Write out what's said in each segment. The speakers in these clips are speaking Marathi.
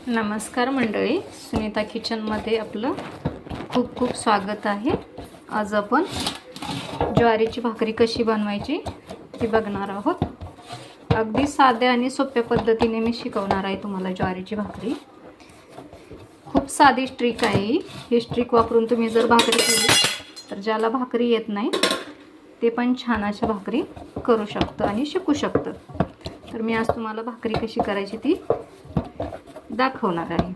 नमस्कार मंडळी, सुनीता किचनमध्ये आपलं खूप खूप स्वागत आहे. आज आपण ज्वारीची भाकरी कशी बनवायची ती बघणार आहोत. अगदी साध्या आणि सोप्या पद्धतीने मी शिकवणार आहे तुम्हाला ज्वारीची भाकरी. खूप साधी ट्रिक आहे ही ट्रिक वापरून तुम्ही जर भाकरी केली तर ज्याला भाकरी येत नाही ते पण छान अशा भाकरी करू शकतं आणि शिकू शकतं. तर मी आज तुम्हाला भाकरी कशी करायची ती दाखवणार आहे.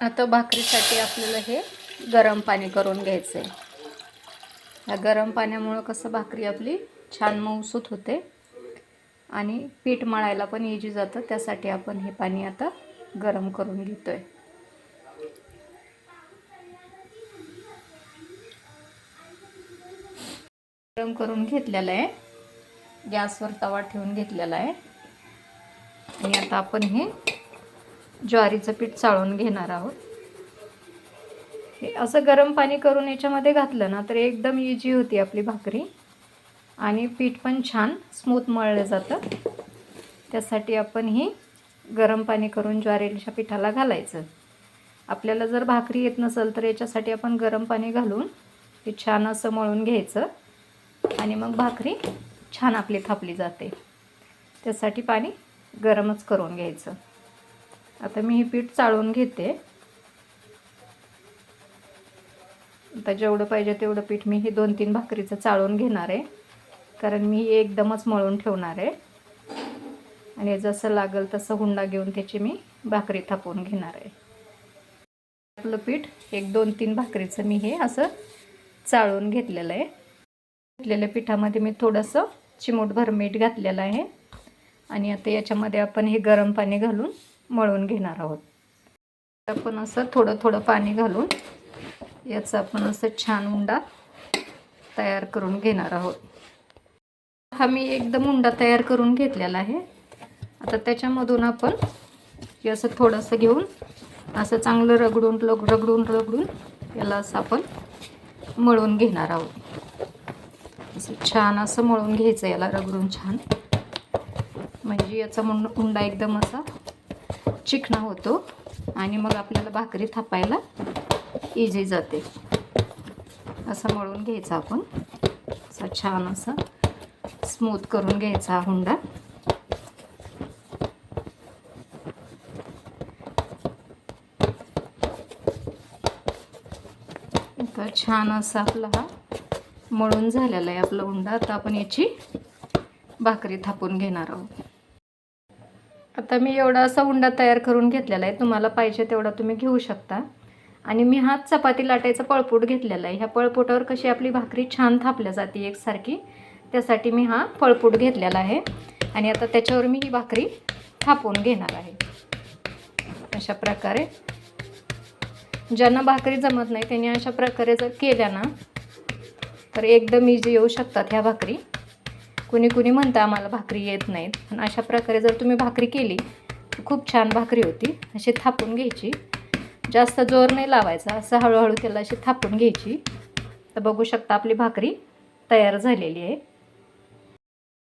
आता भाकरीसाठी आपल्याला हे गरम पाणी करून घ्यायचं आहे. या गरम पाण्यामुळे कसं भाकरी आपली छान मऊसूत होते आणि पीठ मळायला पण इजी जातं. त्यासाठी आपण हे पाणी आता गरम करून घेतोय. गरम करून घेतलेलं आहे. गॅसवर तवा ठेवून घेतलेला आहे आणि आता आपण हे ज्वारीचं पीठ चाळून घेणार आहोत. हे असं गरम पाणी करून याच्यामध्ये घातलं ना तर एकदम इजी होती आपली भाकरी आणि पीठ पण छान स्मूथ मळलं जातं. त्यासाठी आपण हे गरम पाणी करून ज्वारीच्या पिठाला घालायचं. आपल्याला जर भाकरी येत नसेल तर याच्यासाठी आपण गरम पाणी घालून हे छान असं मळून घ्यायचं आणि मग भाकरी छान आपली थापली जाते. त्यासाठी पाणी गरमच करून घ्यायचं. आता मी हे पीठ चाळून घेते. आता जेवढं पाहिजे तेवढं पीठ मी हे 2-3 भाकरीचं चाळून घेणार आहे, कारण मी एकदमच मळून ठेवणार आहे आणि जसं लागेल तसं हुंडा घेऊन त्याची मी भाकरी थापवून घेणार आहे. आपलं पीठ 1-2-3 भाकरीचं मी हे असं चाळून घेतलेलं आहे. घेतलेल्या पिठामध्ये मी थोडंसं चिमूटभर मीठ घातलेलं आहे आणि आता याच्यामध्ये आपण हे गरम पाणी घालून मळून घेणार आहोत. आपण असं थोडं थोडं पाणी घालून याचा आपण असं छान उंडा तयार करून घेणार आहोत. हा मी एकदम उंडा तयार करून घेतलेला आहे. आता त्याच्यामधून आपण हे असं थोडंसं घेऊन असं चांगलं रगडून याला असं आपण मळून घेणार आहोत. असं छान असं मळून घ्यायचं याला रगडून छान, म्हणजे याचा उंडा एकदम असा चिकना होतो आणि मग आपल्याला भाकरी थापायला इझी जाते. असं मळून घ्यायचं आपण. असं छान असं स्मूथ करून घ्यायचा हा हुंडा. तर छान असा आपला हा मळून झालेला आहे आपला हुंडा. आता आपण याची भाकरी थापून घेणार आहोत. आता मी एवढा असा हुंडा तयार करून घेतलेला आहे. तुम्हाला पाहिजे तेवढा तुम्ही घेऊ शकता. आणि मी हा चपाती लाटायचा पळपूट घेतलेला आहे. ह्या पळपुटावर कशी आपली भाकरी छान थापल्या जाते एकसारखी, त्यासाठी मी हा पळपूट घेतलेला आहे आणि आता त्याच्यावर मी ही भाकरी थापून घेणार आहे. अशा प्रकारे ज्यांना भाकरी जमत नाही त्यांनी अशा प्रकारे जर केल्या ना तर एकदम इझी येऊ शकतात ह्या भाकरी. कुणी कुणी म्हणतं आम्हाला भाकरी येत नाहीत, पण अशा प्रकारे जर तुम्ही भाकरी केली तर खूप छान भाकरी होती. अशी थापून घ्यायची, जास्त जोर नाही लावायचा, असं हळूहळू त्याला अशी थापून घ्यायची. तर बघू शकता आपली भाकरी तयार झालेली आहे.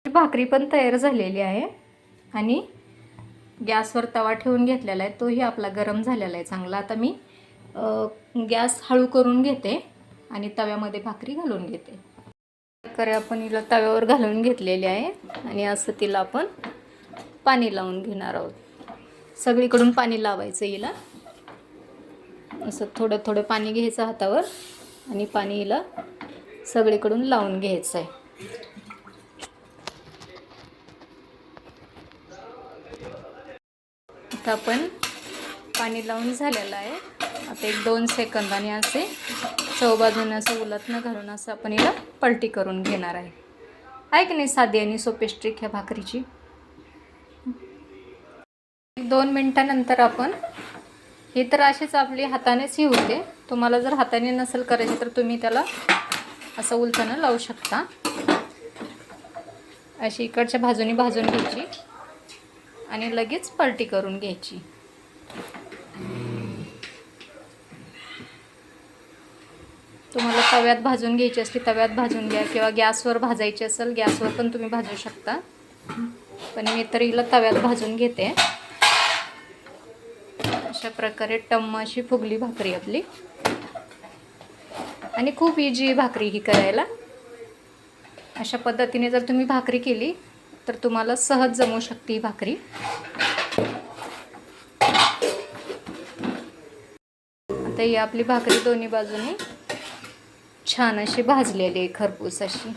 भाकरी पण तयार झालेली आहे आणि गॅसवर तवा ठेवून घेतलेला आहे. तोही आपला गरम झालेला आहे चांगला. आता मी गॅस हळू करून घेते आणि तव्यामध्ये भाकरी घालून घेते. प्रकारे आपण हिला तव्यावर घालून घेतलेली आहे आणि असं तिला आपण पाणी लावून घेणार आहोत. सगळीकडून पाणी लावायचं हिला. असं थोडं थोडं पाणी घ्यायचं हातावर आणि पाणी हिला सगळीकडून लावून घ्यायचं आहे. आता आपण पाणी लावून झालेलं आहे. आता 1-2 सेकंदाने असे चौबाजूने असं उलटणं घालून असं आपण हिला पलटी करून घेणार आहे की नाही. साधी आणि सोपी ट्रिक ह्या भाकरीची. 2 मिनिटानंतर आपण हे तर अशीच आपली हातानेच ही होते. तुम्हाला जर हाताने नसेल करायची तर तुम्ही त्याला असं उलटणं लावू शकता. अशी इकडच्या बाजूने भाजून घ्यायची आणि लगेच पलटी करून घ्यायची. तुम्हाला तव्यात भाजून घ्यायची असली तव्यात भाजून घ्या किंवा गॅसवर भाजायची असेल गॅसवर पण तुम्ही भाजू शकता. पण मी तर हिला तव्यात भाजून घेते. अशा प्रकारे टम्म अशी फुगली भाकरी आपली. आणि खूप इजी भाकरी ही करायला. अशा पद्धतीने जर तुम्ही भाकरी केली तर तुम्हाला सहज जमू शकते ही भाकरी. आता ही आपली भाकरी दोन्ही बाजूने छान अशी भाजलेली आहे, खरपूस अशी.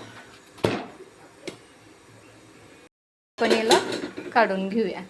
पण याला काढून घेऊया.